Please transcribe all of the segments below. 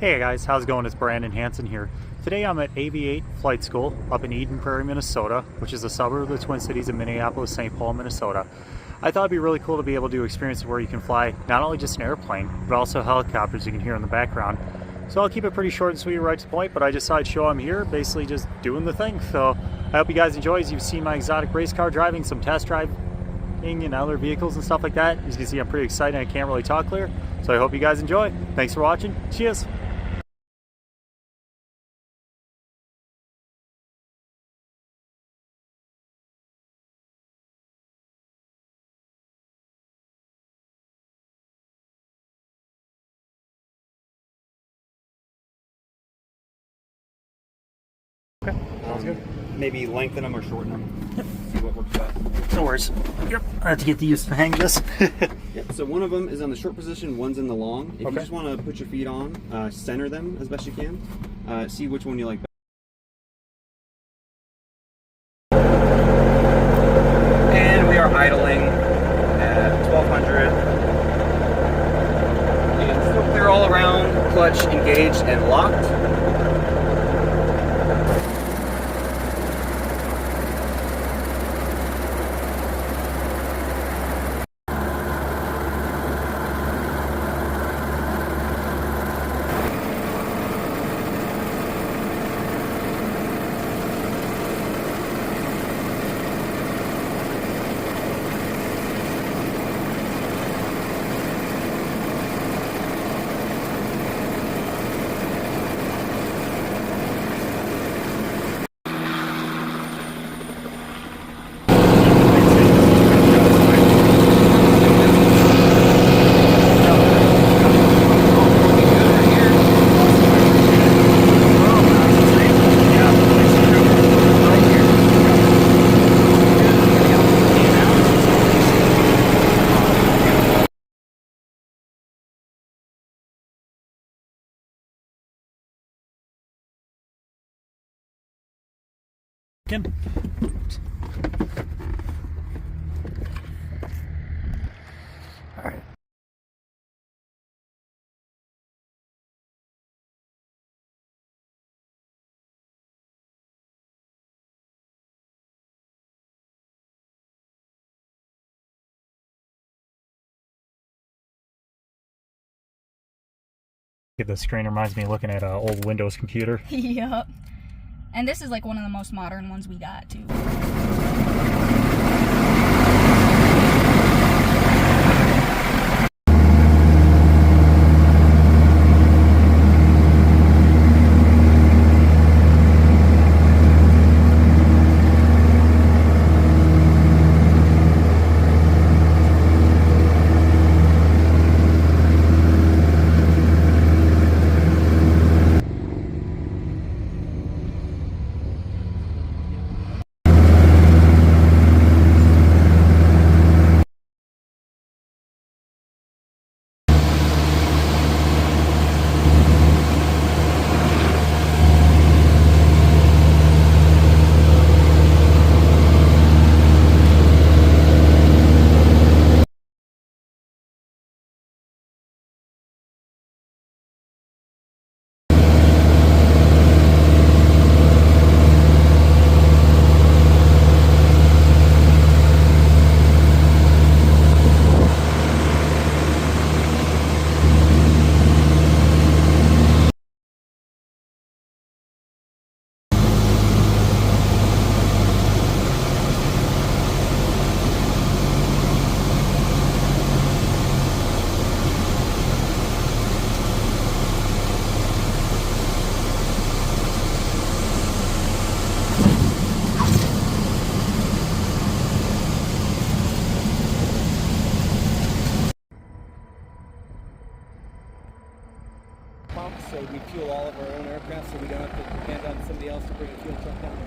Hey guys, how's it going? It's Brandon Hanson here. Today I'm at AV8 Flight School up in Eden Prairie, Minnesota, which is a suburb of the Twin Cities of Minneapolis, St. Paul, Minnesota. I thought it'd be really cool to be able to do experiences where you can fly not only just an airplane, but also helicopters you can hear in the background. So I'll keep it pretty short and sweet right to the point, but I just thought I'd show I'm here, basically just doing the thing. So I hope you guys enjoy. As you've seen my exotic race car driving, some test driving and other vehicles and stuff like that. As you can see, I'm pretty excited and I can't really talk clear. So I hope you guys enjoy. Thanks for watching. Cheers. Okay, sounds good. Maybe lengthen them or shorten them. See what works best. No worries. Yep, I have to get used to hang this. Yep. So one of them is on the short position, one's in the long. If you just want to put your feet on, center them as best you can. See which one you like better. And we are idling at 1200. You can still clear all around, clutch engaged and locked. Kim. All right. The screen reminds me of looking at an old Windows computer. Yep. And this is like one of the most modern ones we got too. So we fuel all of our own aircraft, so we don't have to depend on somebody else to bring a fuel truck down.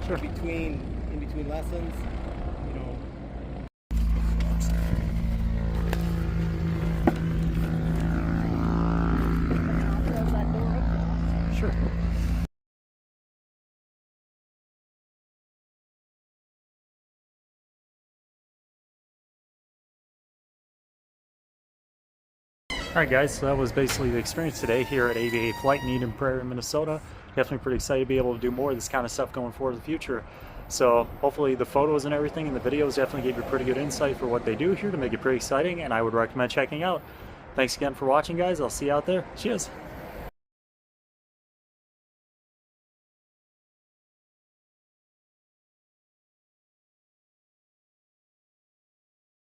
Sure. In between lessons, you know. Close that door up. Sure. Alright guys, so that was basically the experience today here at AV8 Flight in Eden Prairie, Minnesota. Definitely pretty excited to be able to do more of this kind of stuff going forward in the future. So hopefully the photos and everything and the videos definitely gave you pretty good insight for what they do here to make it pretty exciting, and I would recommend checking out. Thanks again for watching guys, I'll see you out there. Cheers!